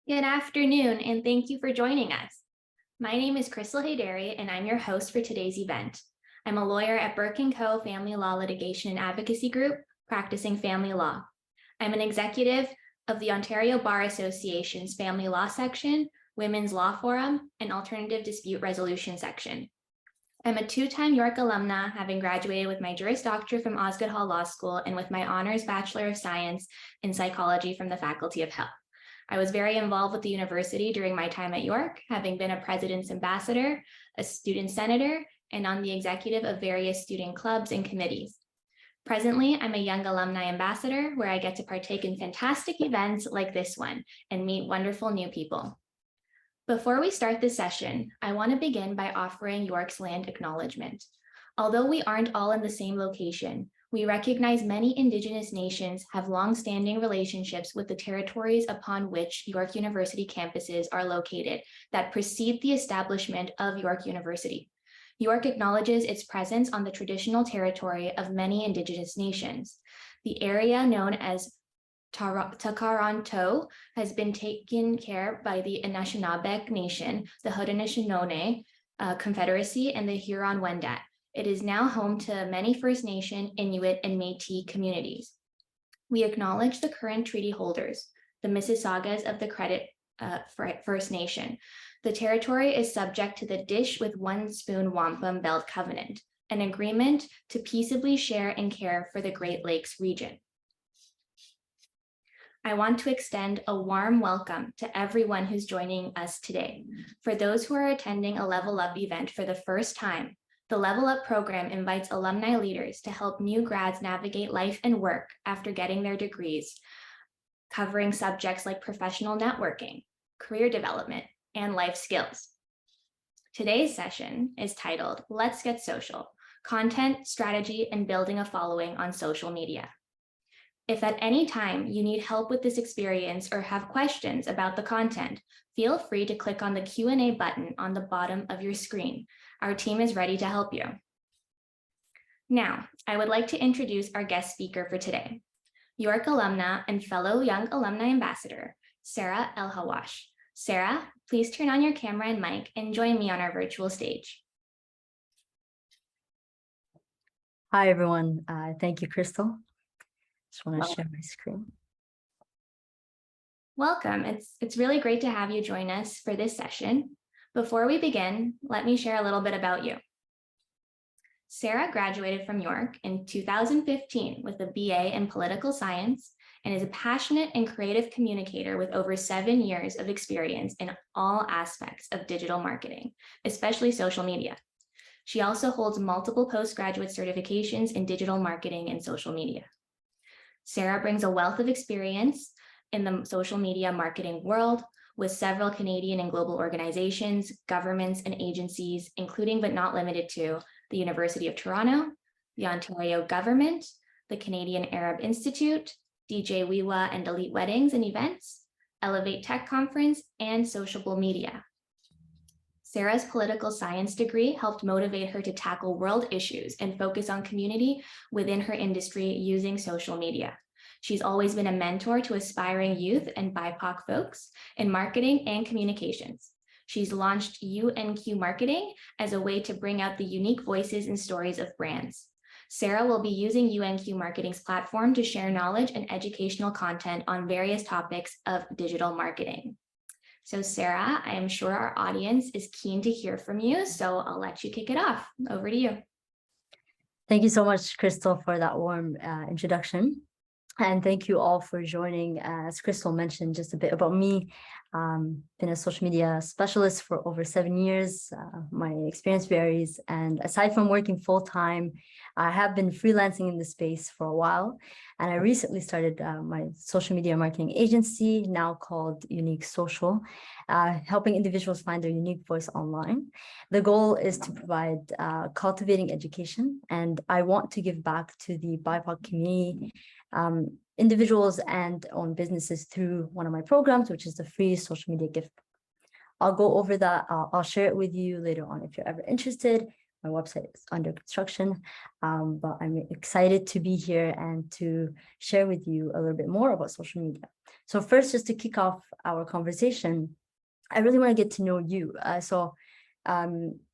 Good afternoon, and thank you for joining us. My name is Crystal Haydari, and I'm your host for today's event. I'm a lawyer at Burke & Co. Family Law Litigation and Advocacy Group, practicing family law. I'm an executive of the Ontario Bar Association's Family Law Section, Women's Law Forum, and Alternative Dispute Resolution Section. I'm a two-time York alumna, having graduated with my Juris Doctor from Osgoode Hall Law School and with my honors Bachelor of Science in Psychology from the Faculty of Health. I was very involved with the university during my time at York, having been a president's ambassador, a student senator, and on the executive of various student clubs and committees. Presently, I'm a young alumni ambassador where I get to partake in fantastic events like this one and meet wonderful new people. Before we start this session, I want to begin by offering York's land acknowledgement. Although we aren't all in the same location, we recognize many Indigenous nations have long-standing relationships with the territories upon which York University campuses are located that precede the establishment of York University. York acknowledges its presence on the traditional territory of many Indigenous nations. The area known as Takaranto has been taken care by the Anishinaabe Nation, the Haudenosaunee Confederacy, and the Huron-Wendat. It is now home to many First Nation, Inuit, and Métis communities. We acknowledge the current treaty holders, the Mississaugas of the Credit First Nation. The territory is subject to the Dish with One Spoon Wampum Belt Covenant, an agreement to peaceably share and care for the Great Lakes region. I want to extend a warm welcome to everyone who's joining us today. For those who are attending a Level Up event for the first time, the Level Up program invites alumni leaders to help new grads navigate life and work after getting their degrees, covering subjects like professional networking, career development, and life skills. Today's session is titled, Let's Get Social, Content, Strategy, and Building a Following on Social Media. If at any time you need help with this experience or have questions about the content, feel free to click on the Q&A button on the bottom of your screen. Our team is ready to help you. Now, I would like to introduce our guest speaker for today, York alumna and fellow Young Alumni Ambassador, Sara Elhawash. Sara, please turn on your camera and mic and join me on our virtual stage. Hi, everyone. Thank you, Crystal. Just want to share my screen. Welcome. It's really great to have you join us for this session. Before we begin, let me share a little bit about you. Sara graduated from York in 2015 with a BA in political science and is a passionate and creative communicator with over 7 years of experience in all aspects of digital marketing, especially social media. She also holds multiple postgraduate certifications in digital marketing and social media. Sara brings a wealth of experience in the social media marketing world with several Canadian and global organizations, governments, and agencies, including but not limited to the University of Toronto, the Ontario government, the Canadian Arab Institute, DJ Wiwa and Elite Weddings and Events, Elevate Tech Conference, and Sociable Media. Sara's political science degree helped motivate her to tackle world issues and focus on community within her industry using social media. She's always been a mentor to aspiring youth and BIPOC folks in marketing and communications. She's launched UNQ Marketing as a way to bring out the unique voices and stories of brands. Sara will be using UNQ Marketing's platform to share knowledge and educational content on various topics of digital marketing. So Sara, I am sure our audience is keen to hear from you, so I'll let you kick it off. Over to you. Thank you so much, Crystal, for that warm introduction. And thank you all for joining. As Crystal mentioned, just a bit about me. Been a social media specialist for over 7 years. My experience varies. And aside from working full-time, I have been freelancing in the space for a while. And I recently started my social media marketing agency, now called Unique Social, helping individuals find their unique voice online. The goal is to provide cultivating education, and I want to give back to the BIPOC community, individuals and own businesses through one of my programs, which is the free social media gift. I'll go over that. I'll share it with you later on if you're ever interested. My website is under construction, but I'm excited to be here and to share with you a little bit more about social media. So first, just to kick off our conversation, I really want to get to know you.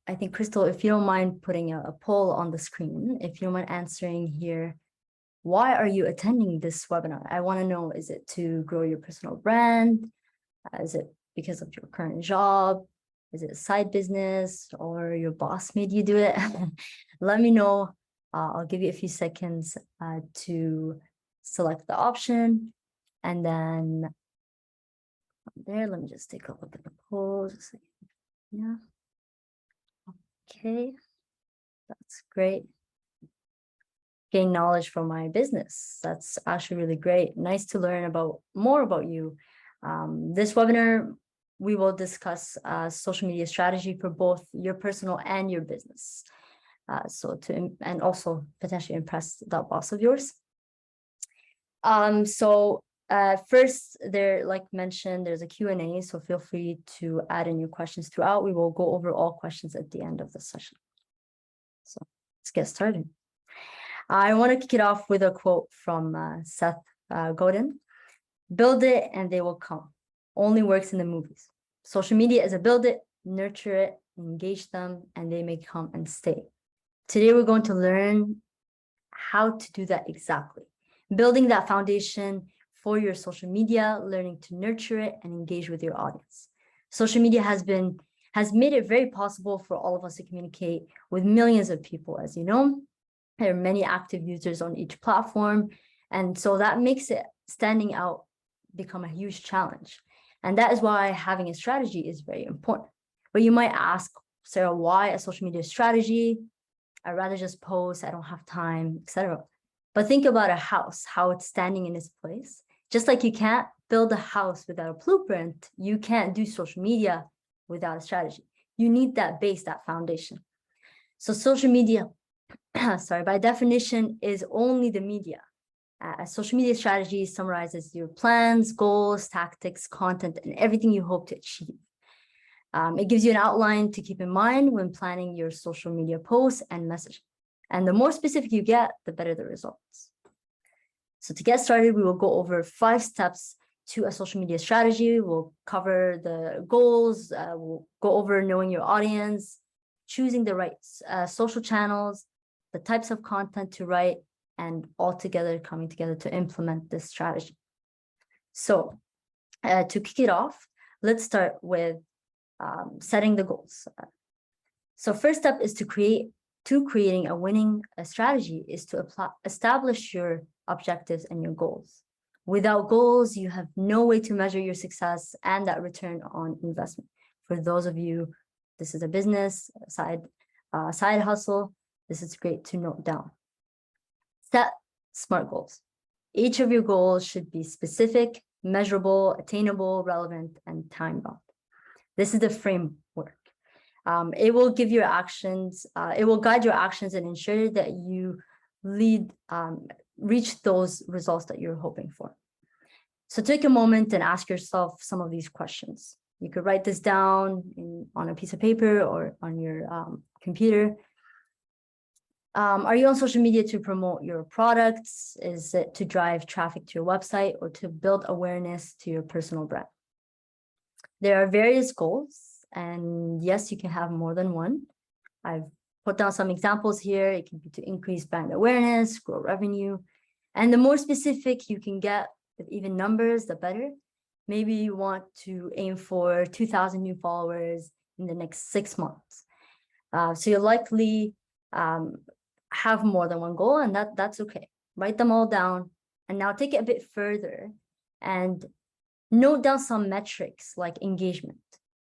I think, Crystal, if you don't mind putting a poll on the screen, if you don't mind answering here, why are you attending this webinar? I want to know, is it to grow your personal brand? Is it because of your current job? Is it a side business or your boss made you do it? Let me know. I'll give you a few seconds to select the option. And then there, let me just take a look at the poll. Yeah. Okay, that's great. Gain knowledge from my business. That's actually really great. Nice to learn more about you. This webinar, we will discuss social media strategy for both your personal and your business. And also potentially impress that boss of yours. First, like mentioned, there's a Q&A, so feel free to add in your questions throughout. We will go over all questions at the end of the session. So let's get started. I want to kick it off with a quote from Seth Godin. Build it and they will come. Only works in the movies. Social media is a build it, nurture it, engage them, and they may come and stay. Today, we're going to learn how to do that exactly. Building that foundation for your social media, learning to nurture it and engage with your audience. Social media has made it very possible for all of us to communicate with millions of people, as you know. There are many active users on each platform. And so that makes it standing out become a huge challenge. And that is why having a strategy is very important. But you might ask, Sarah, why a social media strategy? I'd rather just post, I don't have time, etc. But think about a house, how it's standing in its place. Just like you can't build a house without a blueprint, you can't do social media without a strategy. You need that base, that foundation. So social media, by definition, is only the media. A social media strategy summarizes your plans, goals, tactics, content, and everything you hope to achieve. It gives you an outline to keep in mind when planning your social media posts and messaging. And the more specific you get, the better the results. So to get started, we will go over 5 steps to a social media strategy. We'll cover the goals, we'll go over knowing your audience, choosing the right social channels, the types of content to write, and all together coming together to implement this strategy. So to kick it off, let's start with setting the goals. So first step is creating a winning strategy is to establish your objectives and your goals. Without goals, you have no way to measure your success and that return on investment. For those of you, this is a business, side hustle, this is great to note down. Set SMART goals. Each of your goals should be specific, measurable, attainable, relevant, and time-bound. This is the framework. It will give your actions, it will guide your actions and ensure that you reach those results that you're hoping for. So take a moment and ask yourself some of these questions. You could write this down on a piece of paper or on your computer. Are you on social media to promote your products? Is it to drive traffic to your website or to build awareness to your personal brand? There are various goals, and yes, you can have more than one. I've put down some examples here. It can be to increase brand awareness, grow revenue, and the more specific you can get with even numbers, the better. Maybe you want to aim for 2,000 new followers in the next 6 months. So you'll likely have more than one goal, and that's okay. Write them all down, and now take it a bit further and note down some metrics like engagement.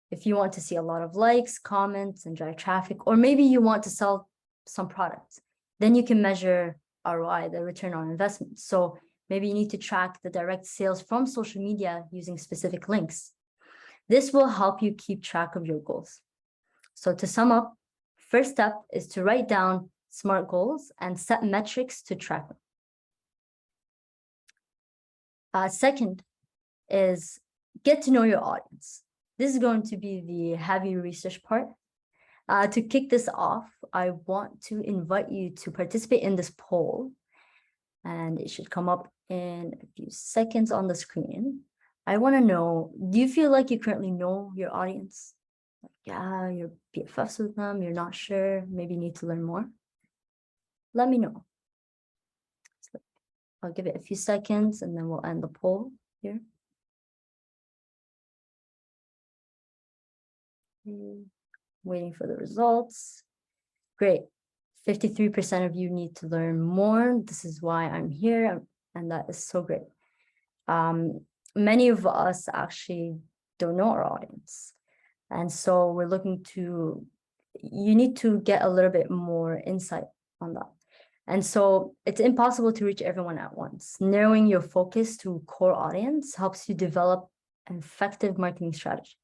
If you want to see a lot of likes, comments, and drive traffic, or maybe you want to sell some products, then you can measure ROI, the return on investment. So maybe you need to track the direct sales from social media using specific links. This will help you keep track of your goals. So to sum up, first step is to write down SMART goals and set metrics to track them. Second is get to know your audience. This is going to be the heavy research part. To kick this off, I want to invite you to participate in this poll, and it should come up in a few seconds on the screen. I want to know, do you feel like you currently know your audience? Like, yeah, you're BFFs with them, you're not sure, maybe you need to learn more? Let me know. So I'll give it a few seconds and then we'll end the poll here. Waiting for the results. Great. 53% of you need to learn more. This is why I'm here, and that is so great. Many of us actually don't know our audience. And so we're looking to, you need to get a little bit more insight on that. And so it's impossible to reach everyone at once. Narrowing your focus to core audience helps you develop an effective marketing strategy.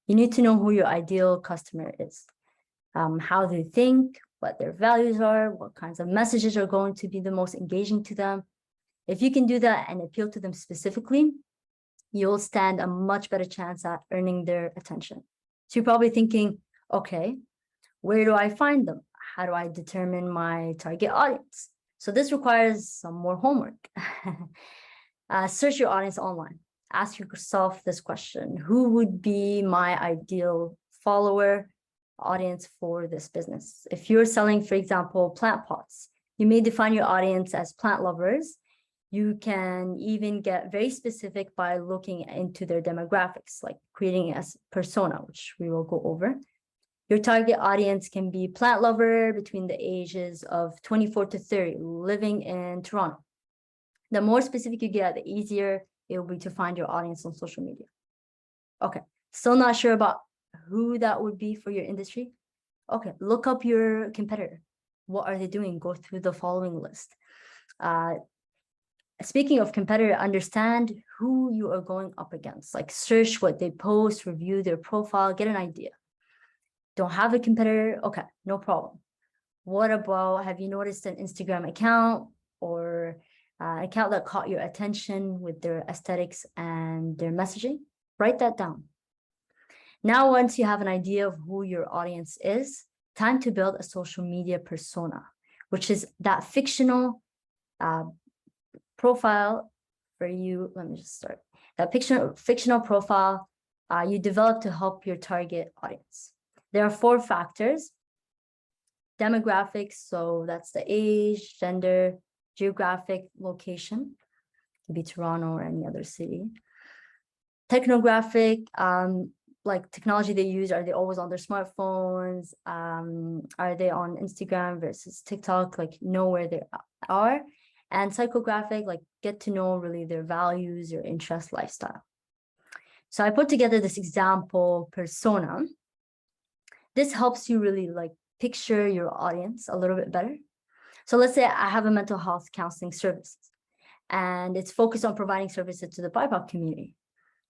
You need to know who your ideal customer is, how they think, what their values are, what kinds of messages are going to be the most engaging to them. If you can do that and appeal to them specifically, you'll stand a much better chance at earning their attention. So you're probably thinking, okay, where do I find them? How do I determine my target audience? So this requires some more homework. Search your audience online. Ask yourself this question: who would be my ideal follower audience for this business? If you're selling, for example, plant pots, you may define your audience as plant lovers. You can even get very specific by looking into their demographics, like creating a persona, which we will go over. Your target audience can be plant lover between the ages of 24 to 30, living in Toronto. The more specific you get, the easier it will be to find your audience on social media. Okay, still not sure about who that would be for your industry? Okay, look up your competitor. What are they doing? Go through the following list. Speaking of competitor, understand who you are going up against. Like, search what they post, review their profile, get an idea. Don't have a competitor? Okay, no problem. What about, have you noticed an Instagram account or an account that caught your attention with their aesthetics and their messaging? Write that down. Now, once you have an idea of who your audience is, time to build a social media persona, which is that fictional profile for you. Let me just start. That fictional profile you develop to help your target audience. There are 4 factors: demographics, so that's the age, gender, geographic location, it could be Toronto or any other city. Technographic, like technology they use, are they always on their smartphones? Are they on Instagram versus TikTok? Like, know where they are. And psychographic, like get to know really their values, your interest, lifestyle. So I put together this example persona. This helps you really like picture your audience a little bit better. So let's say I have a mental health counseling service, and it's focused on providing services to the BIPOC community.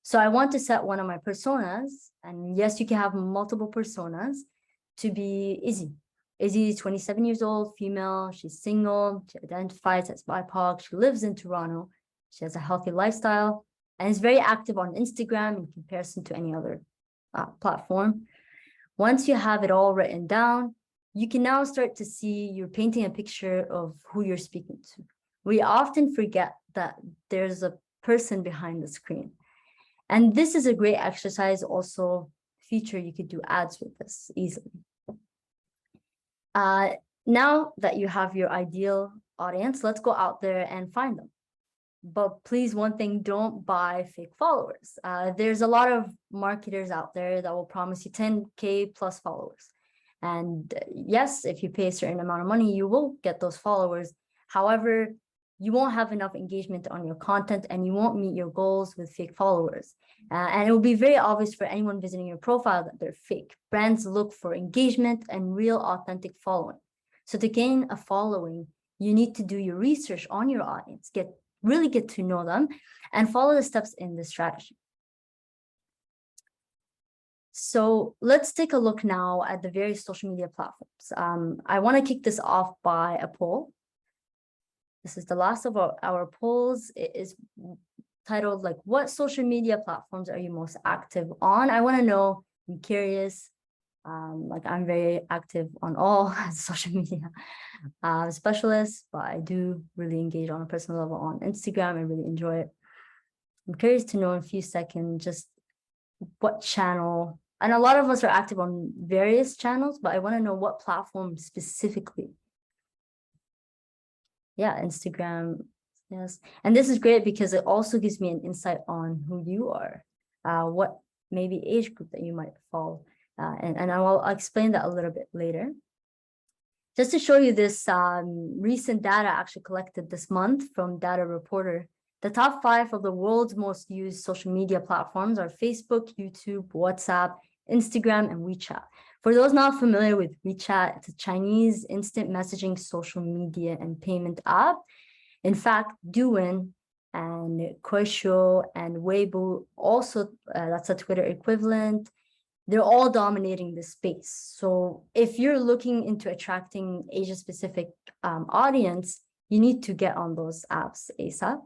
So I want to set one of my personas, and yes, you can have multiple personas, to be Izzy. Izzy is 27 years old, female, she's single, she identifies as BIPOC, she lives in Toronto, she has a healthy lifestyle, and is very active on Instagram in comparison to any other platform. Once you have it all written down, you can now start to see you're painting a picture of who you're speaking to. We often forget that there's a person behind the screen. And this is a great exercise, also feature. You could do ads with this easily. Now that you have your ideal audience, let's go out there and find them. But please, one thing, don't buy fake followers. There's a lot of marketers out there that will promise you 10K plus followers. And yes, if you pay a certain amount of money, you will get those followers. However, you won't have enough engagement on your content and you won't meet your goals with fake followers. And it will be very obvious for anyone visiting your profile that they're fake. Brands look for engagement and real authentic following. So to gain a following, you need to do your research on your audience, really get to know them, and follow the steps in the strategy. So let's take a look now at the various social media platforms. I want to kick this off by a poll. This is the last of our polls. It is titled, like, what social media platforms are you most active on? I want to know, I'm curious, Like I'm very active on all social media specialists, but I do really engage on a personal level on Instagram. I really enjoy it. I'm curious to know in a few seconds just what channel, and a lot of us are active on various channels, but I want to know what platform specifically. Yeah, Instagram. Yes. And this is great because it also gives me an insight on who you are, what maybe age group that you might fall. And I'll explain that a little bit later. Just to show you this recent data actually collected this month from Data Reporter. The top 5 of the world's most used social media platforms are Facebook, YouTube, WhatsApp, Instagram, and WeChat. For those not familiar with WeChat, it's a Chinese instant messaging social media and payment app. In fact, Douyin and Kuaishou and Weibo also, that's a Twitter equivalent, they're all dominating this space. So if you're looking into attracting Asia-specific audience, you need to get on those apps ASAP.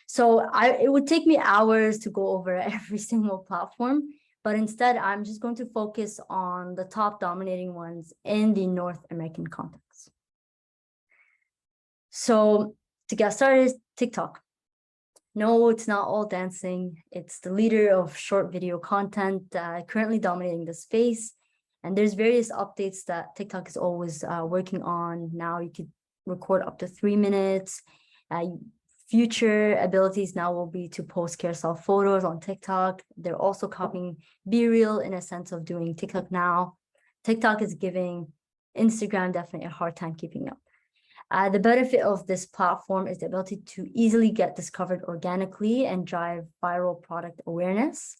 So it would take me hours to go over every single platform, but instead I'm just going to focus on the top dominating ones in the North American context. So to get started, TikTok. No, it's not all dancing. It's the leader of short video content, currently dominating the space. And there's various updates that TikTok is always working on. Now you could record up to 3 minutes. Future abilities now will be to post carousel photos on TikTok. They're also copying BeReal in a sense of doing TikTok now. TikTok is giving Instagram definitely a hard time keeping up. The benefit of this platform is the ability to easily get discovered organically and drive viral product awareness.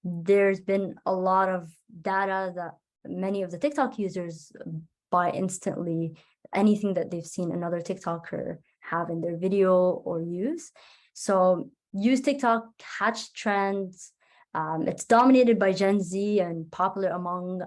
There's been a lot of data that many of the TikTok users buy instantly anything that they've seen another TikToker have in their video or use. So use TikTok, catch trends. It's dominated by Gen Z and popular among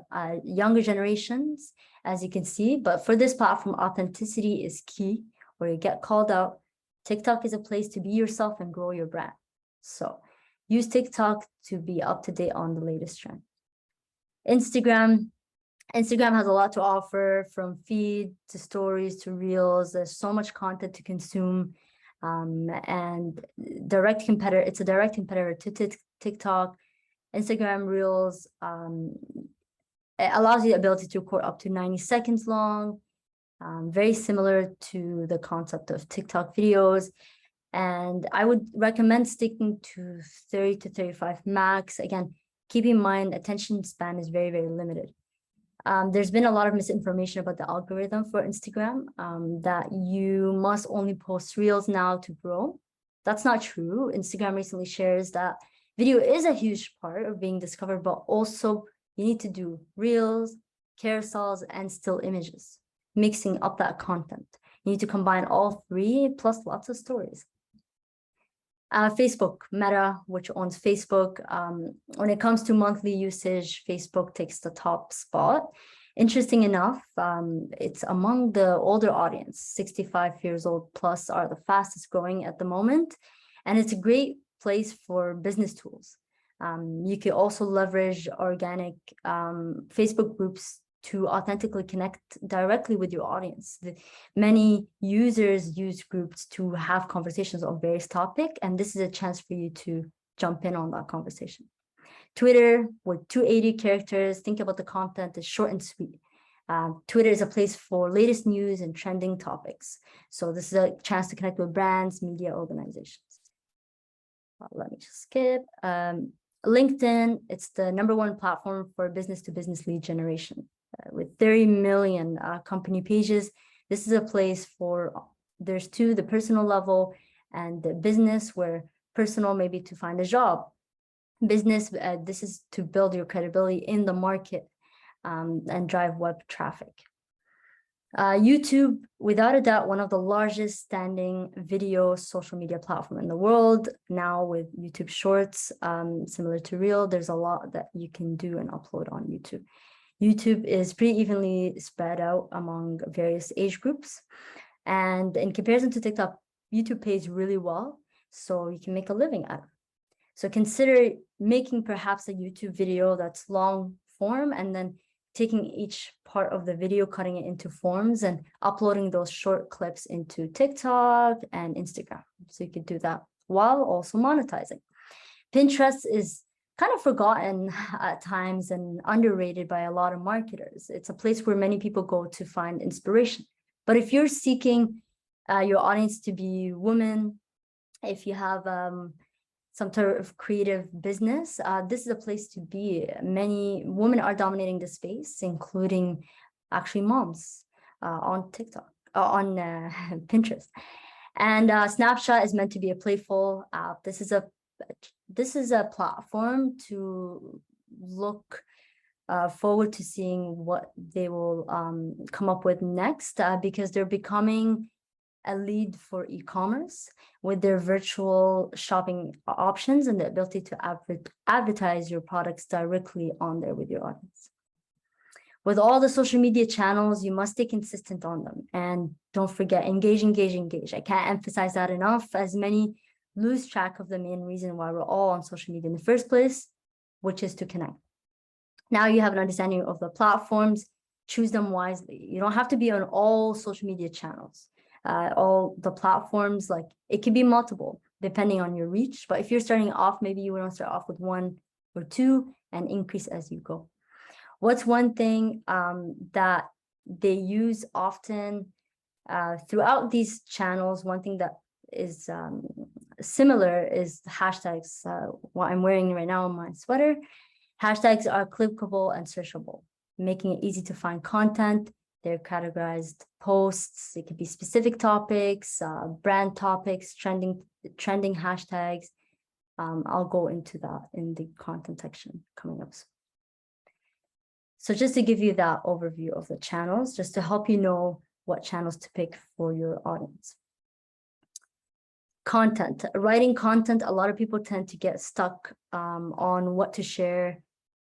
younger generations, as you can see. But for this platform, authenticity is key, where you get called out. TikTok is a place to be yourself and grow your brand. So use TikTok to be up to date on the latest trend. Instagram has a lot to offer, from feed to stories to reels. There's so much content to consume. And it's a direct competitor to TikTok. Instagram Reels it allows you the ability to record up to 90 seconds long, very similar to the concept of TikTok videos. And I would recommend sticking to 30 to 35 max. Again, keep in mind, attention span is very, very limited. There's been a lot of misinformation about the algorithm for Instagram, that you must only post reels now to grow. That's not true. Instagram recently shares that video is a huge part of being discovered, but also you need to do reels, carousels, and still images, mixing up that content. You need to combine all 3 plus lots of stories. Facebook, Meta, which owns Facebook. When it comes to monthly usage, Facebook takes the top spot. Interesting enough, it's among the older audience. 65 years old plus are the fastest growing at the moment. And it's a great place for business tools. You can also leverage organic Facebook groups to authentically connect directly with your audience. Many users use groups to have conversations on various topics, and this is a chance for you to jump in on that conversation. Twitter with 280 characters, think about the content, it's short and sweet. Twitter is a place for latest news and trending topics. So this is a chance to connect with brands, media organizations. Let me just skip. LinkedIn, it's the #1 platform for business-to-business lead generation. With 30 million company pages, this is a place for, there's 2, the personal level and the business, where personal maybe to find a job. Business, this is to build your credibility in the market and drive web traffic. YouTube, without a doubt, one of the largest standing video social media platform in the world. Now with YouTube Shorts, similar to Reel, there's a lot that you can do and upload on YouTube. YouTube is pretty evenly spread out among various age groups. And in comparison to TikTok, YouTube pays really well, so you can make a living out of it. So consider making perhaps a YouTube video that's long form and then taking each part of the video, cutting it into forms and uploading those short clips into TikTok and Instagram. So you could do that while also monetizing. Pinterest is kind of forgotten at times and underrated by a lot of marketers. It's a place where many people go to find inspiration. But if you're seeking your audience to be women, if you have some sort of creative business, this is a place to be. Many women are dominating the space, including actually moms on TikTok, on Pinterest. And Snapchat is meant to be a playful app. This is a platform to look forward to seeing what they will come up with next, because they're becoming a lead for e-commerce with their virtual shopping options and the ability to advertise your products directly on there with your audience. With all the social media channels, you must stay consistent on them. And don't forget, engage, engage, engage. I can't emphasize that enough, as many lose track of the main reason why we're all on social media in the first place, which is to connect. Now you have an understanding of the platforms, choose them wisely. You don't have to be on all social media channels. All the platforms, like it could be multiple depending on your reach. But if you're starting off, maybe you want to start off with 1 or 2 and increase as you go. What's one thing that they use often throughout these channels? One thing that is similar is hashtags. What I'm wearing right now on my sweater. Hashtags are clickable and searchable, making it easy to find content. They're categorized posts. It could be specific topics, brand topics, trending hashtags. I'll go into that in the content section coming up soon. So just to give you that overview of the channels, just to help you know what channels to pick for your audience. Content, writing content, a lot of people tend to get stuck on what to share.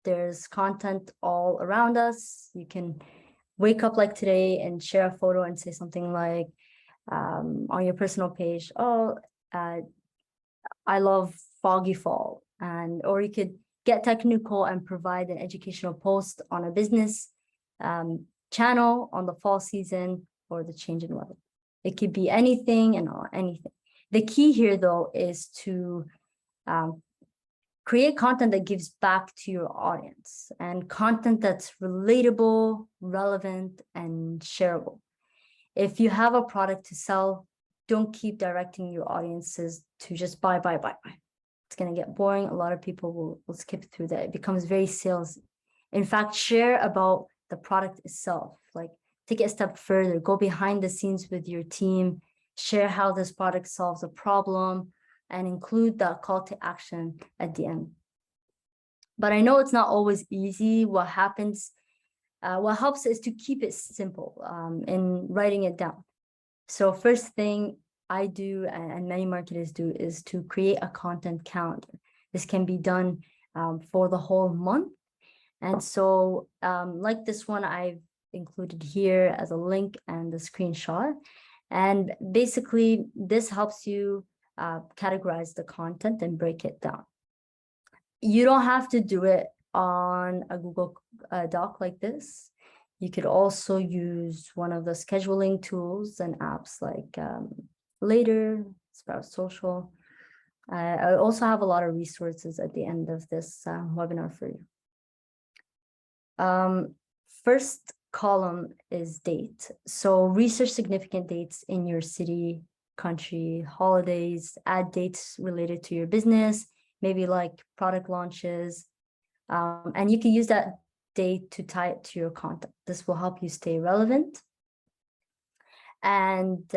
There's content all around us. You can wake up like today and share a photo and say something like on your personal page, oh, I love foggy fall. Or you could get technical and provide an educational post on a business channel on the fall season or the change in weather. It could be anything and anything. The key here, though, is to create content that gives back to your audience and content that's relatable, relevant, and shareable. If you have a product to sell, don't keep directing your audiences to just buy. It's going to get boring. A lot of people will skip through that. It becomes very salesy. In fact, share about the product itself. Like, take it a step further, go behind the scenes with your team, share how this product solves a problem, and include that call to action at the end. But I know it's not always easy. What helps is to keep it simple in writing it down. So first thing I do, and many marketers do, is to create a content calendar. This can be done for the whole month. And so like this one, I've included here as a link and the screenshot. And basically, this helps you categorize the content and break it down. You don't have to do it on a Google Doc like this. You could also use one of the scheduling tools and apps like Later, Sprout Social. I also have a lot of resources at the end of this webinar for you. First column is date. So research significant dates in your city, country, holidays, add dates related to your business, maybe like product launches. And you can use that date to tie it to your content. This will help you stay relevant. And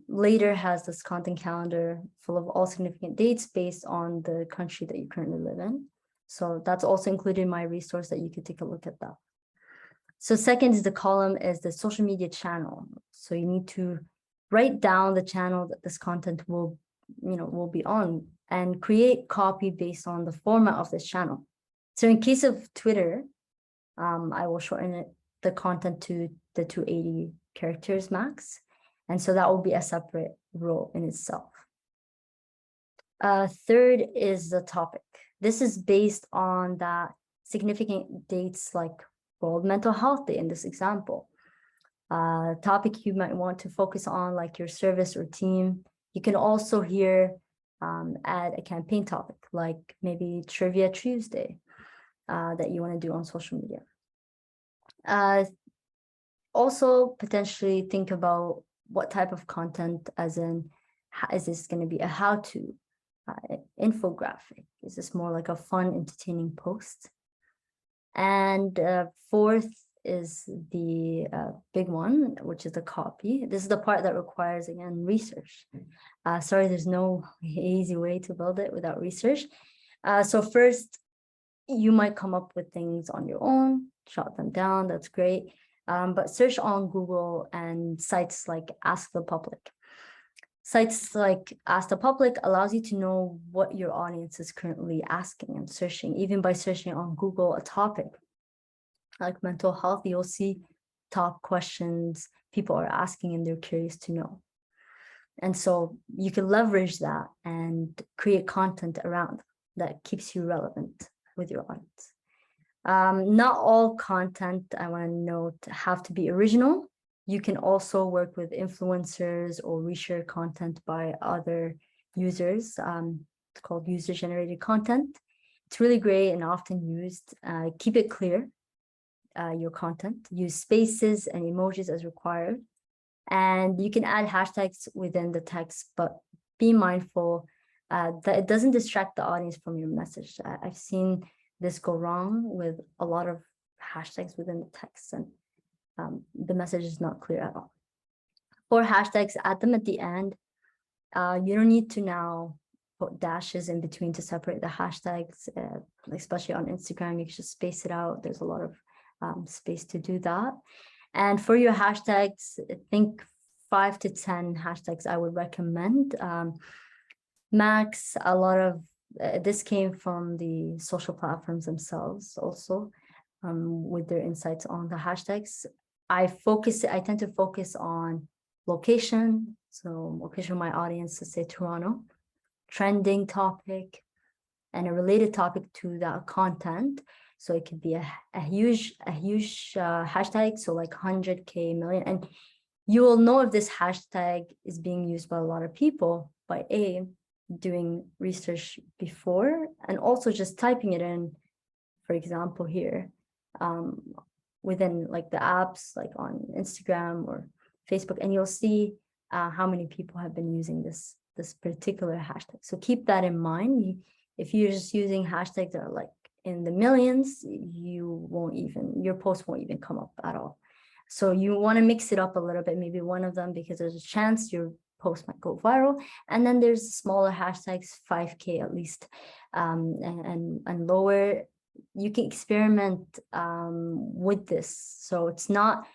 Later has this content calendar full of all significant dates based on the country that you currently live in. So that's also included in my resource that you could take a look at that. So second is the column is the social media channel. So you need to write down the channel that this content will be on and create copy based on the format of this channel. So in case of Twitter, I will shorten the content to the 280 characters max. And so that will be a separate row in itself. Third is the topic. This is based on that significant dates like World Mental Health Day in this example. Topic you might want to focus on, like your service or team. You can also here add a campaign topic, like maybe Trivia Tuesday that you want to do on social media. Also potentially think about what type of content, as in, is this going to be a how-to infographic? Is this more like a fun, entertaining post? And fourth is the big one, which is the copy. This is the part that requires, again, research. Sorry, there's no easy way to build it without research. So first, you might come up with things on your own, jot them down, that's great. But search on Google and sites like Ask the Public. Sites like Ask the Public allows you to know what your audience is currently asking and searching. Even by searching on Google a topic like mental health, you'll see top questions people are asking and they're curious to know. And so you can leverage that and create content around that keeps you relevant with your audience. Not all content, I want to note, have to be original. You can also work with influencers or reshare content by other users. It's called user-generated content. It's really great and often used. Keep it clear, your content. Use spaces and emojis as required. And you can add hashtags within the text, but be mindful that it doesn't distract the audience from your message. I've seen this go wrong with a lot of hashtags within the text, and the message is not clear at all. For hashtags, add them at the end. You don't need to now put dashes in between to separate the hashtags, especially on Instagram. You can just space it out. There's a lot of space to do that. And for your hashtags, I think 5 to 10 hashtags I would recommend. Max, a lot of this came from the social platforms themselves also, with their insights on the hashtags. I tend to focus on location. So location of my audience, let's say Toronto, trending topic, and a related topic to that content. So it could be a huge hashtag, so like 100K, million. And you will know if this hashtag is being used by a lot of people by doing research before, and also just typing it in, for example, here, within like the apps, like on Instagram or Facebook, and you'll see how many people have been using this particular hashtag. So keep that in mind. If you're just using hashtags that are like in the millions, your post won't even come up at all. So you want to mix it up a little bit, maybe one of them, because there's a chance your post might go viral. And then there's smaller hashtags, 5K at least, and lower. You can experiment with this. So it's not,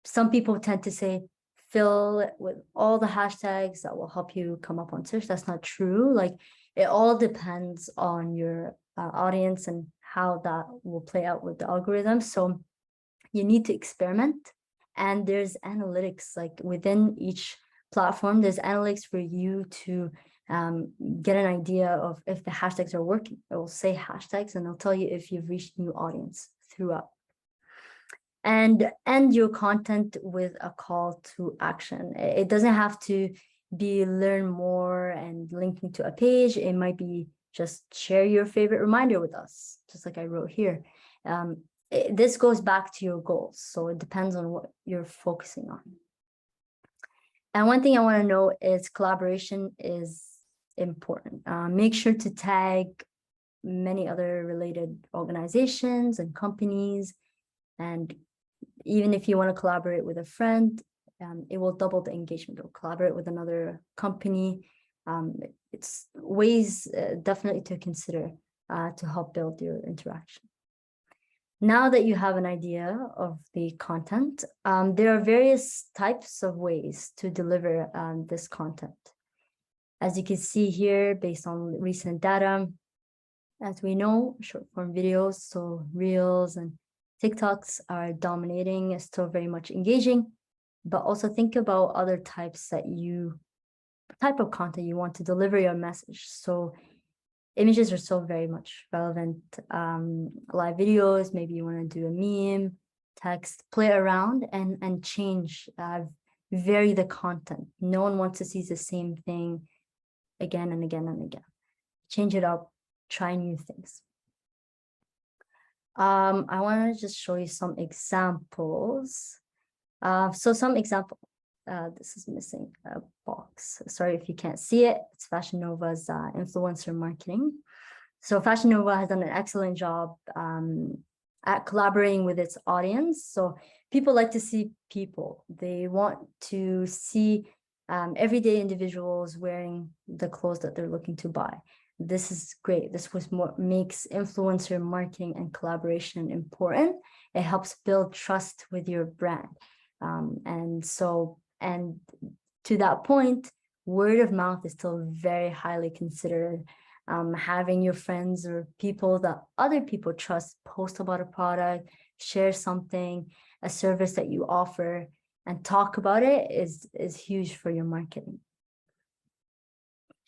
some people tend to say, fill it with all the hashtags that will help you come up on search. That's not true. Like, it all depends on your audience and how that will play out with the algorithm. So you need to experiment. And there's analytics, like within each platform, there's analytics for you to get an idea of if the hashtags are working. It will say hashtags and they'll tell you if you've reached new audience throughout. And end your content with a call to action. It doesn't have to be learn more and linking to a page. It might be just share your favorite reminder with us, just like I wrote here. This goes back to your goals. So it depends on what you're focusing on. And one thing I want to know is collaboration is important. Make sure to tag many other related organizations and companies. And even if you want to collaborate with a friend, it will double the engagement. Or collaborate with another company. It's ways definitely to consider to help build your interaction. Now that you have an idea of the content, there are various types of ways to deliver this content. As you can see here, based on recent data, as we know, short form videos, so Reels and TikToks are dominating, still very much engaging, but also think about other type of content you want to deliver your message. So images are still very much relevant. Live videos, maybe you want to do a meme, text, play around and change, vary the content. No one wants to see the same thing again and again and again. Change it up, try new things. I want to just show you some examples. So some example, this is missing a box. Sorry if you can't see it. It's Fashion Nova's influencer marketing. So Fashion Nova has done an excellent job at collaborating with its audience. So people like to see people. They want to see everyday individuals wearing the clothes that they're looking to buy. This is great. This was what makes influencer marketing and collaboration important. It helps build trust with your brand. And to that point, word of mouth is still very highly considered. Having your friends or people that other people trust post about a product, share something, a service that you offer, and talk about it is huge for your marketing.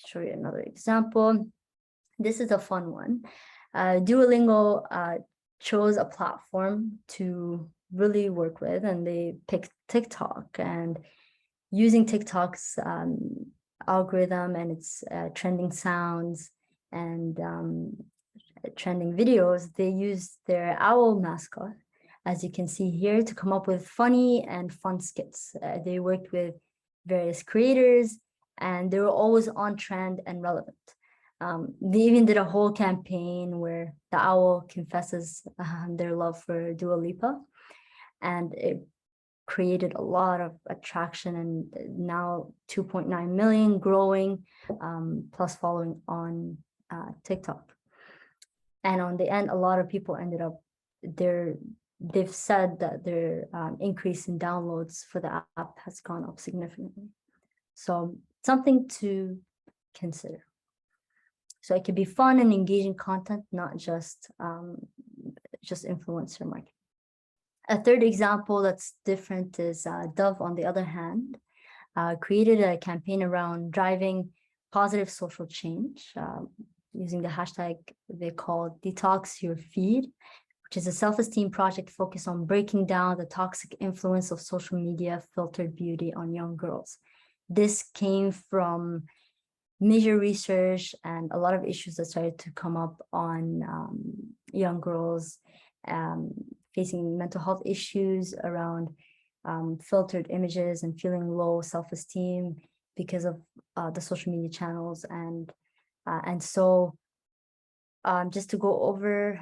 Show you another example. This is a fun one. Duolingo chose a platform to really work with, and they picked TikTok. And using TikTok's algorithm and its trending sounds and trending videos, they used their owl mascot, as you can see here, to come up with funny and fun skits. They worked with various creators, and they were always on trend and relevant. They even did a whole campaign where the owl confesses their love for Dua Lipa, and it created a lot of attraction, and now 2.9 million growing, plus following on TikTok. And on the end, a lot of people ended up they've said that their increase in downloads for the app has gone up significantly. So something to consider. So it could be fun and engaging content, not just influencer marketing. A third example that's different is Dove, on the other hand, created a campaign around driving positive social change using the hashtag they call Detox Your Feed, which is a self-esteem project focused on breaking down the toxic influence of social media filtered beauty on young girls. This came from major research and a lot of issues that started to come up on young girls facing mental health issues around filtered images and feeling low self-esteem because of the social media channels. And so just to go over,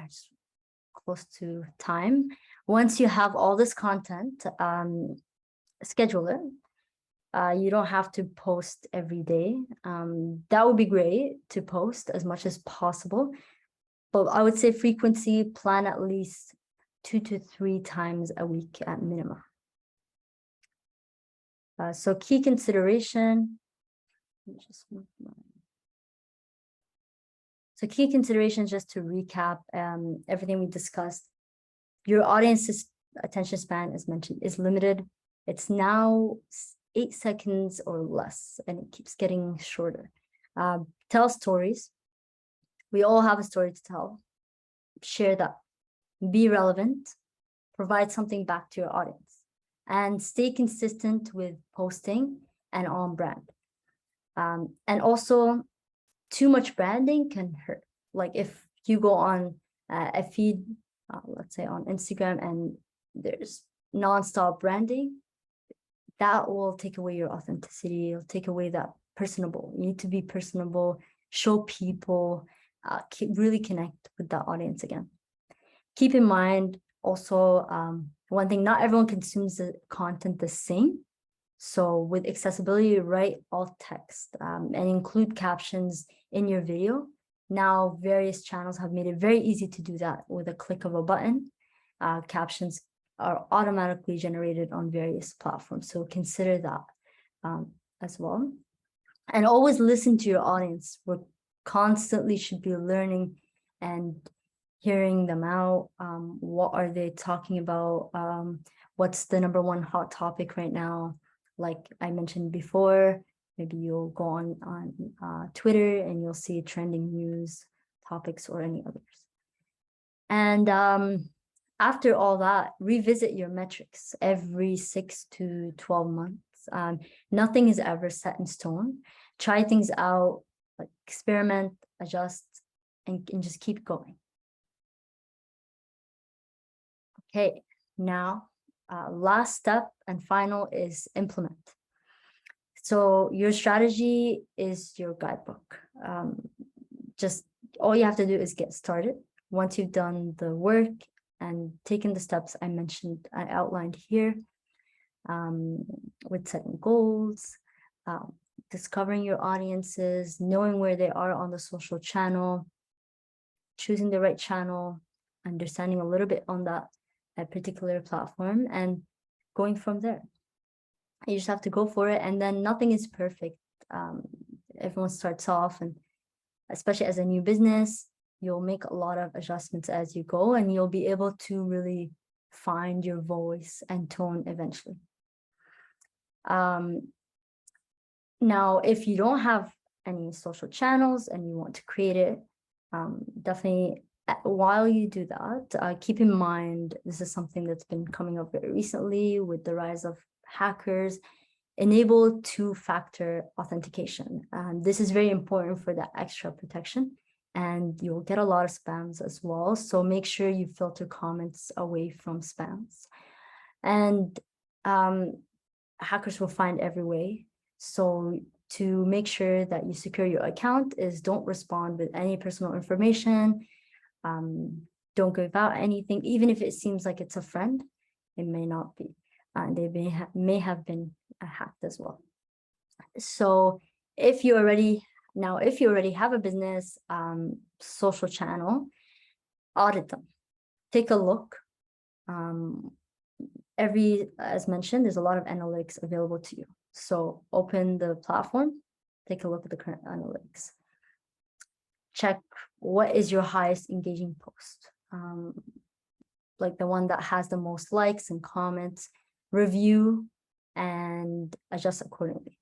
close to time, once you have all this content, schedule it. You don't have to post every day. That would be great to post as much as possible, but I would say frequency, plan at least 2 to 3 times a week at minimum. So key consideration. So key considerations, just to recap everything we discussed. Your audience's attention span, as mentioned, is limited. It's now 8 seconds or less, and it keeps getting shorter. Tell stories. We all have a story to tell. Share that. Be relevant. Provide something back to your audience. And stay consistent with posting and on brand. And also, too much branding can hurt. Like if you go on a feed, let's say on Instagram, and there's nonstop branding, that will take away your authenticity. It'll take away that personable. You need to be personable, show people, really connect with the audience again. Keep in mind also, one thing, not everyone consumes the content the same. So with accessibility, write alt text and include captions in your video. Now, various channels have made it very easy to do that with a click of a button. Captions are automatically generated on various platforms. So consider that as well. And always listen to your audience. We constantly should be learning and hearing them out. What are they talking about? What's the #1 hot topic right now? Like I mentioned before, maybe you'll go on Twitter and you'll see trending news topics or any others. And After all that, revisit your metrics every 6 to 12 months. Nothing is ever set in stone. Try things out, like experiment, adjust, and just keep going. Okay, now last step and final is implement. So your strategy is your guidebook. Just all you have to do is get started. Once you've done the work and taken the steps I outlined here, with setting goals, discovering your audiences, knowing where they are on the social channel, choosing the right channel, understanding a little bit on that particular platform, and going from there. You just have to go for it, and then nothing is perfect. Everyone starts off, and especially as a new business, you'll make a lot of adjustments as you go, and you'll be able to really find your voice and tone eventually. Now, if you don't have any social channels and you want to create it, definitely while you do that, keep in mind, this is something that's been coming up very recently with the rise of hackers. Enable two-factor authentication. This is very important for that extra protection, and you'll get a lot of spams as well. So make sure you filter comments away from spams. And hackers will find every way. So to make sure that you secure your account is don't respond with any personal information. Don't give out anything, even if it seems like it's a friend, it may not be. They may have been hacked as well. So if you already have a business social channel, audit them, take a look. As mentioned, there's a lot of analytics available to you. So open the platform, take a look at the current analytics. Check what is your highest engaging post, like the one that has the most likes and comments. Review and adjust accordingly.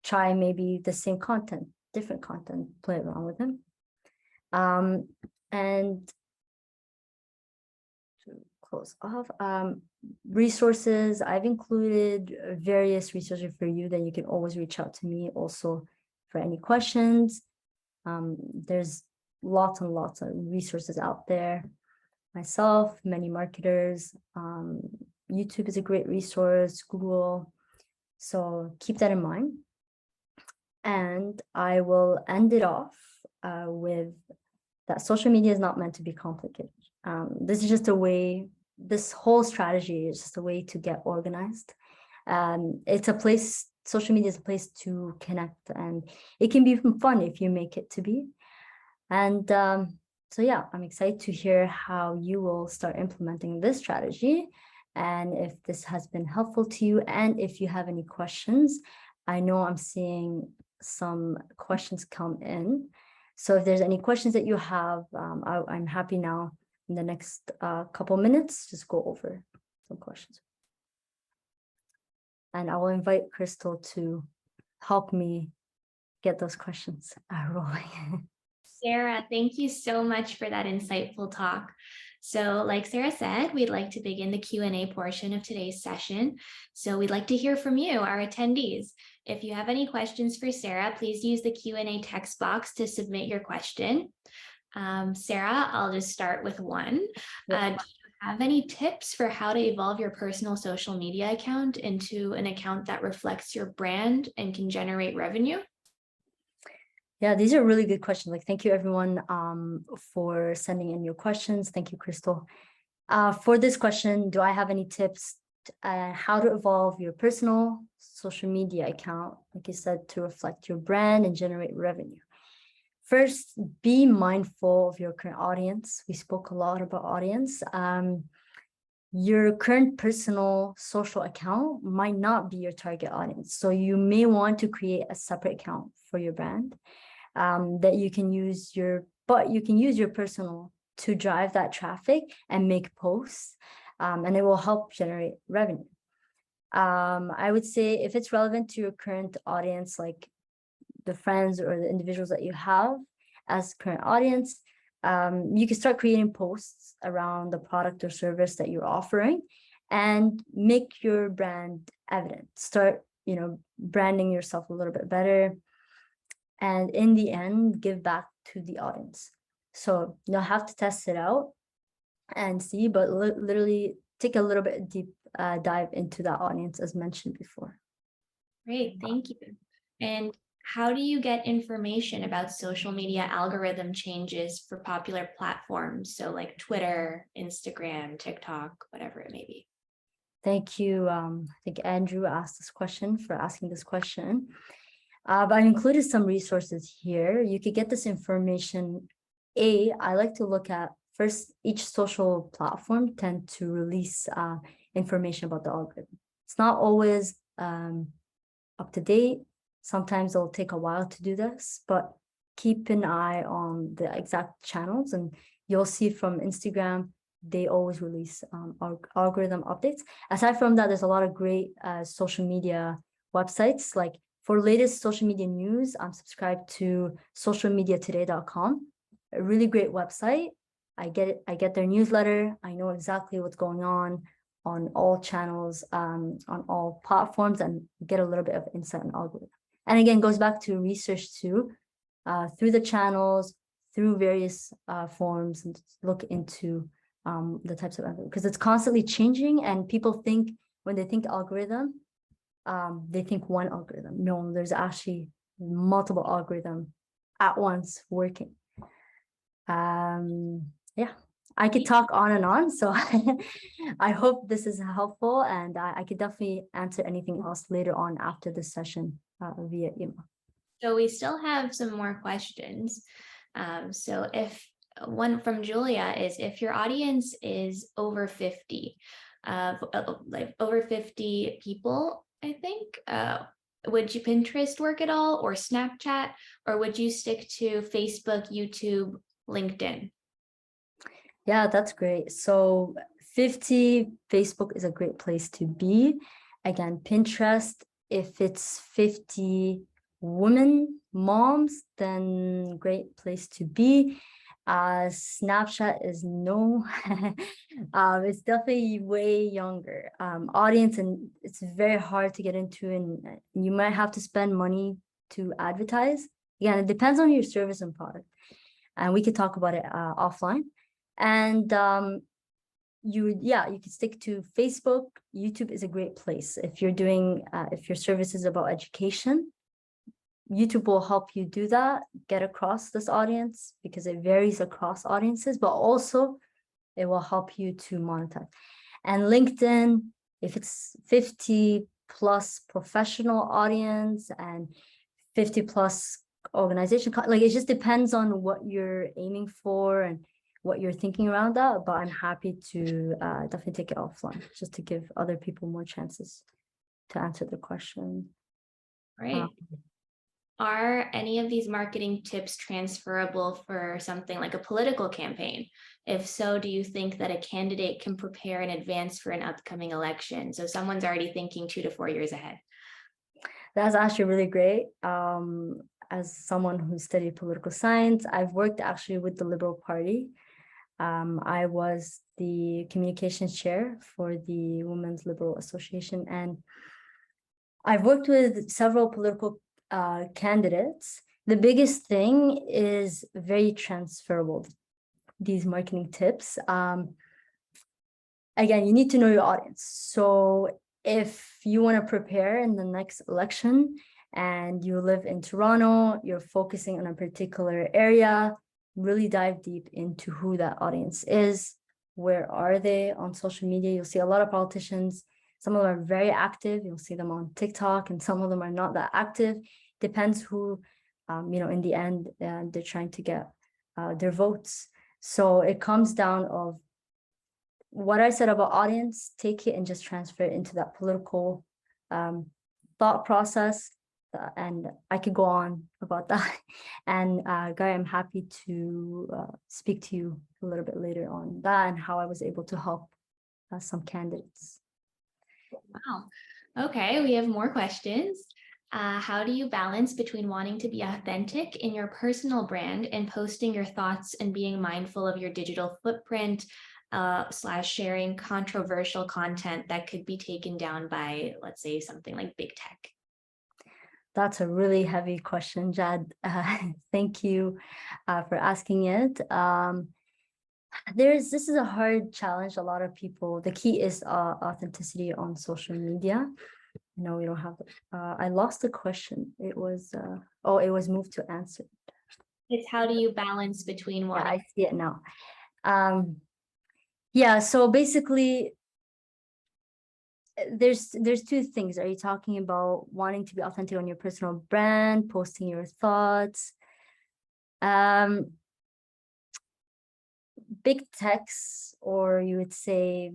Try maybe the same content, different content, play around with them. And to close off, resources, I've included various resources for you that you can always reach out to me also for any questions. There's lots and lots of resources out there. Myself, many marketers, YouTube is a great resource, Google. So keep that in mind. And I will end it off with that social media is not meant to be complicated. This is just a way, this whole strategy is just a way to get organized. It's a place, social media is a place to connect, and it can be fun if you make it to be. And so yeah, I'm excited to hear how you will start implementing this strategy, and if this has been helpful to you, and if you have any questions. I know I'm seeing some questions come in. So if there's any questions that you have, I'm happy now in the next couple minutes, just go over some questions. And I will invite Crystal to help me get those questions rolling. Sara, thank you so much for that insightful talk. So like Sara said, we'd like to begin the Q&A portion of today's session. So we'd like to hear from you, our attendees. If you have any questions for Sara, please use the Q&A text box to submit your question. Sara, I'll just start with one. Do you have any tips for how to evolve your personal social media account into an account that reflects your brand and can generate revenue? Yeah, these are really good questions. Like, thank you everyone for sending in your questions. Thank you, Crystal. For this question, do I have any tips how to evolve your personal social media account, like you said, to reflect your brand and generate revenue? First, be mindful of your current audience. We spoke a lot about audience. Your current personal social account might not be your target audience. So you may want to create a separate account for your brand that you can use your personal to drive that traffic and make posts, and it will help generate revenue. I would say if it's relevant to your current audience, like the friends or the individuals that you have as current audience, you can start creating posts around the product or service that you're offering and make your brand evident. Start, branding yourself a little bit better. And in the end, give back to the audience. So you'll have to test it out and see, but literally take a little bit deep dive into that audience as mentioned before. Great, thank you. And how do you get information about social media algorithm changes for popular platforms? So like Twitter, Instagram, TikTok, whatever it may be. Thank you. I think Andrew asked this question for asking this question. But I included some resources here. You could get this information. I like to look at first, each social platform tend to release information about the algorithm. It's not always up to date. Sometimes it'll take a while to do this, but keep an eye on the exact channels, and you'll see from Instagram, they always release algorithm updates. Aside from that, there's a lot of great social media websites. Like for latest social media news, I'm subscribed to socialmediatoday.com, a really great website. I get their newsletter. I know exactly what's going on all channels, on all platforms, and get a little bit of insight on algorithm. And again, goes back to research too, through the channels, through various forms, and look into the types of, because it's constantly changing, and people think when they think algorithm, they think one algorithm. No, there's actually multiple algorithms at once working. Yeah, I could talk on and on, so I hope this is helpful, and I could definitely answer anything else later on after this session via email. So we still have some more questions. So if one from Julia is, if your audience is over 50, like over 50 people, I think, would you Pinterest work at all, or Snapchat, or would you stick to Facebook, YouTube, LinkedIn? Yeah, that's great. So 50, Facebook is a great place to be. Again, Pinterest, if it's 50 women, moms, then great place to be. Snapchat is no, it's definitely way younger audience, and it's very hard to get into, and you might have to spend money to advertise. Again, it depends on your service and product, and we could talk about it offline. And you could stick to Facebook. YouTube is a great place if you're doing if your service is about education. YouTube will help you do that, get across this audience, because it varies across audiences, but also it will help you to monetize. And LinkedIn, if it's 50 plus professional audience and 50 plus organization, like it just depends on what you're aiming for and what you're thinking around that. But I'm happy to definitely take it offline just to give other people more chances to answer the question. Right. Are any of these marketing tips transferable for something like a political campaign? If so, do you think that a candidate can prepare in advance for an upcoming election? So someone's already thinking 2 to 4 years ahead. That's actually really great. As someone who studied political science, I've worked actually with the Liberal Party. I was the communications chair for the Women's Liberal Association, and I've worked with several political candidates. The biggest thing is very transferable, these marketing tips. Again, you need to know your audience. So if you want to prepare in the next election and you live in Toronto, you're focusing on a particular area, really dive deep into who that audience is. Where are they on social media? You'll see a lot of politicians. Some of them are very active. You'll see them on TikTok, and some of them are not that active. Depends who, in the end, they're trying to get their votes. So it comes down of what I said about audience, take it and just transfer it into that political thought process. And I could go on about that. And Guy, I'm happy to speak to you a little bit later on that and how I was able to help some candidates. Wow. Okay, we have more questions. How do you balance between wanting to be authentic in your personal brand and posting your thoughts and being mindful of your digital footprint, / sharing controversial content that could be taken down by, let's say, something like big tech? That's a really heavy question, Jad. Thank you for asking it. This is a hard challenge. A lot of people, the key is authenticity on social media. No, we don't have, I lost the question. It was, it was moved to answer. It's how do you balance between Yeah, wanting? I see it now. Yeah, so basically, there's two things. Are you talking about wanting to be authentic on your personal brand, posting your thoughts? Big techs, or you would say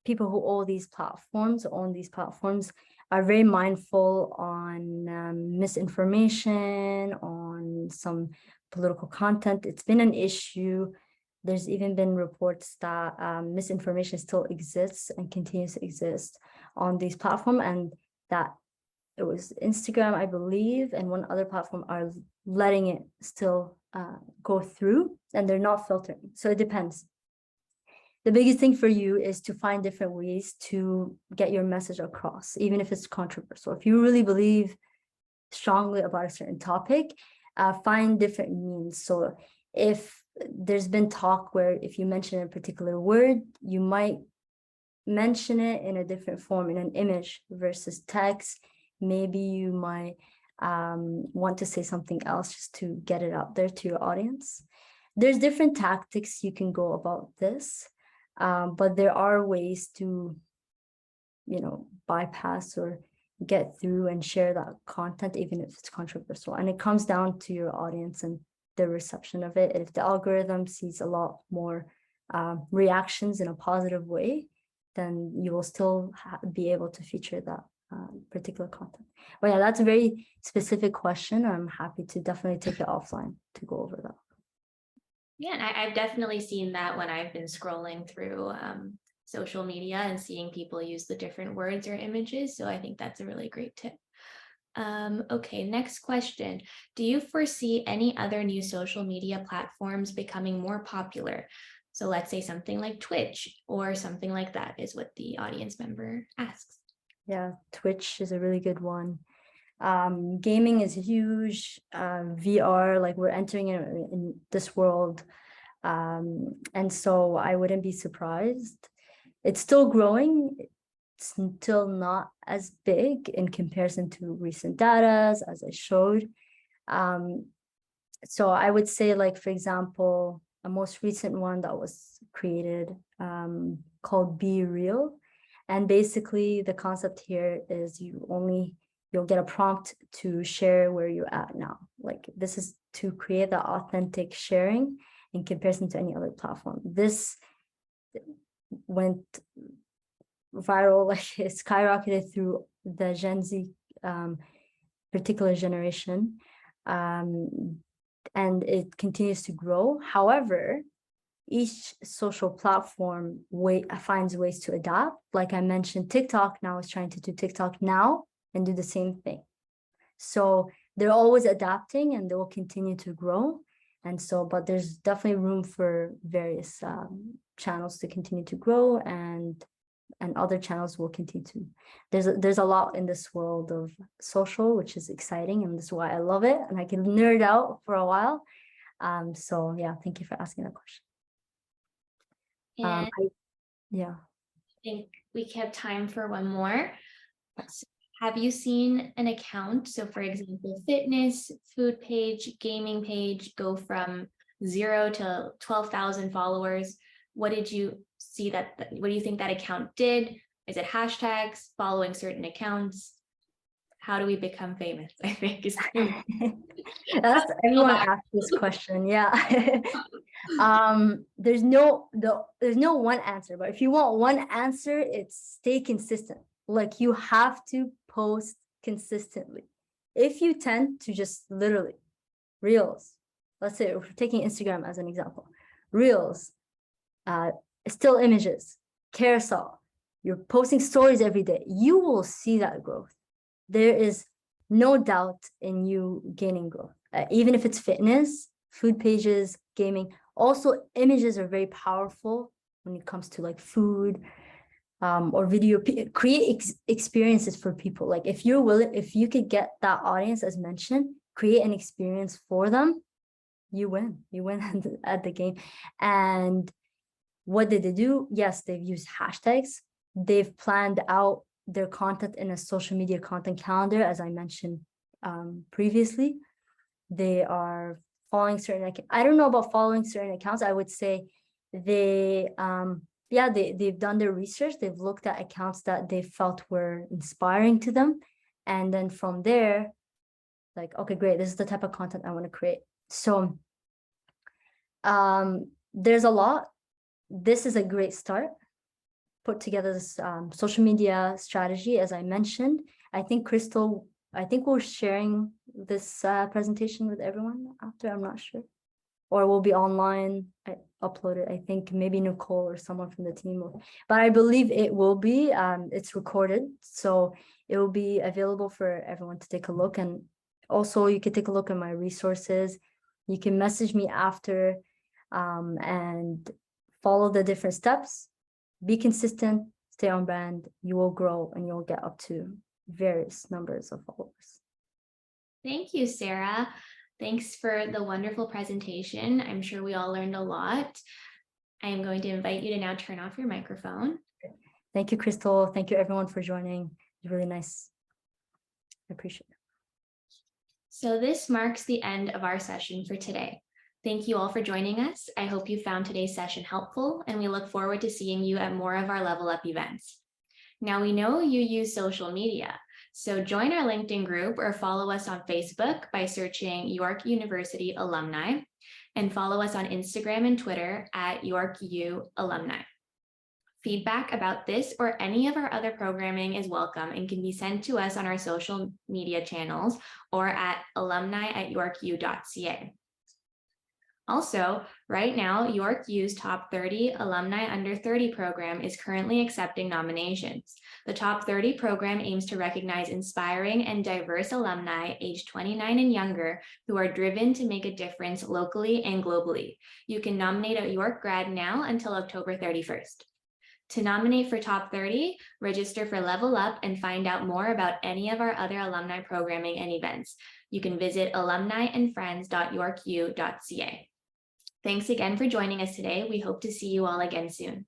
people who own these platforms, are very mindful on misinformation, on some political content. It's been an issue. There's even been reports that misinformation still exists and continues to exist on these platforms, and that it was Instagram, I believe, and one other platform are letting it still go through, and they're not filtering. So it depends. The biggest thing for you is to find different ways to get your message across, even if it's controversial. If you really believe strongly about a certain topic, find different means. So if there's been talk where if you mention a particular word, you might mention it in a different form, in an image versus text. Maybe you might want to say something else just to get it out there to your audience. There's different tactics you can go about this, but there are ways to, bypass or get through and share that content, even if it's controversial. And it comes down to your audience and the reception of it. If the algorithm sees a lot more reactions in a positive way, then you will still be able to feature that particular content. But yeah, that's a very specific question. I'm happy to definitely take it offline to go over that. Yeah, and I've definitely seen that when I've been scrolling through social media and seeing people use the different words or images. So I think that's a really great tip. Okay, next question. Do you foresee any other new social media platforms becoming more popular? So let's say something like Twitch or something like that is what the audience member asks. Yeah, Twitch is a really good one. Gaming is huge. VR, like we're entering in this world. And so I wouldn't be surprised. It's still growing. It's still not as big in comparison to recent data, as I showed. So I would say, like, for example, a most recent one that was created called Be Real. And basically the concept here is you'll get a prompt to share where you're at now. Like, this is to create the authentic sharing in comparison to any other platform. This went viral, like it skyrocketed through the Gen Z particular generation, and it continues to grow. However, each social platform finds ways to adapt. Like I mentioned, TikTok now is trying to do TikTok now and do the same thing. So they're always adapting and they will continue to grow. And so, but there's definitely room for various channels to continue to grow, and other channels will continue to. There's a lot in this world of social, which is exciting, and this is why I love it, and I can nerd out for a while. So yeah, thank you for asking that question. And Yeah. I think we have time for one more. So have you seen an account? So for example, fitness, food page, gaming page go from 0 to 12,000 followers. What did you see what do you think that account did? Is it hashtags, following certain accounts? How do we become famous? I think is That's everyone asks this question. Yeah. There's no one answer, but if you want one answer, it's stay consistent. Like, you have to post consistently. If you tend to just literally reels, let's say we're taking Instagram as an example, reels, still images, carousel, you're posting stories every day, you will see that growth. there is no doubt in you gaining growth, even if it's fitness, food pages, gaming. Also, images are very powerful when it comes to like food or video. Create experiences for people. Like if you're willing, if you could get that audience, as mentioned, create an experience for them, you win. You win at the game. And what did they do? Yes, they've used hashtags. They've planned out their content in a social media content calendar, as I mentioned previously. They are following certain, I don't know about following certain accounts. I would say they've done their research. They've looked at accounts that they felt were inspiring to them. And then from there, like, okay, great, this is the type of content I want to create. So there's a lot. This is a great start. Put together this social media strategy, as I mentioned. I think we're sharing this presentation with everyone after, I'm not sure. Or will be online, I upload it. I think maybe Nicole or someone from the team will, but I believe it will be, it's recorded. So it will be available for everyone to take a look. And also you can take a look at my resources. You can message me after and follow the different steps. Be consistent, stay on brand, you will grow and you'll get up to various numbers of followers. Thank you, Sarah. Thanks for the wonderful presentation. I'm sure we all learned a lot. I am going to invite you to now turn off your microphone. Thank you, Crystal. Thank you everyone for joining. It's really nice. I appreciate it. So this marks the end of our session for today. Thank you all for joining us. I hope you found today's session helpful, and we look forward to seeing you at more of our Level Up events. Now we know you use social media, so join our LinkedIn group or follow us on Facebook by searching York University Alumni, and follow us on Instagram and Twitter at YorkU Alumni. Feedback about this or any of our other programming is welcome and can be sent to us on our social media channels or at alumni@yorku.ca. Also, right now, York U's Top 30 Alumni Under 30 program is currently accepting nominations. The Top 30 program aims to recognize inspiring and diverse alumni aged 29 and younger who are driven to make a difference locally and globally. You can nominate a York grad now until October 31st. To nominate for Top 30, register for Level Up and find out more about any of our other alumni programming and events. You can visit alumniandfriends.yorku.ca. Thanks again for joining us today. We hope to see you all again soon.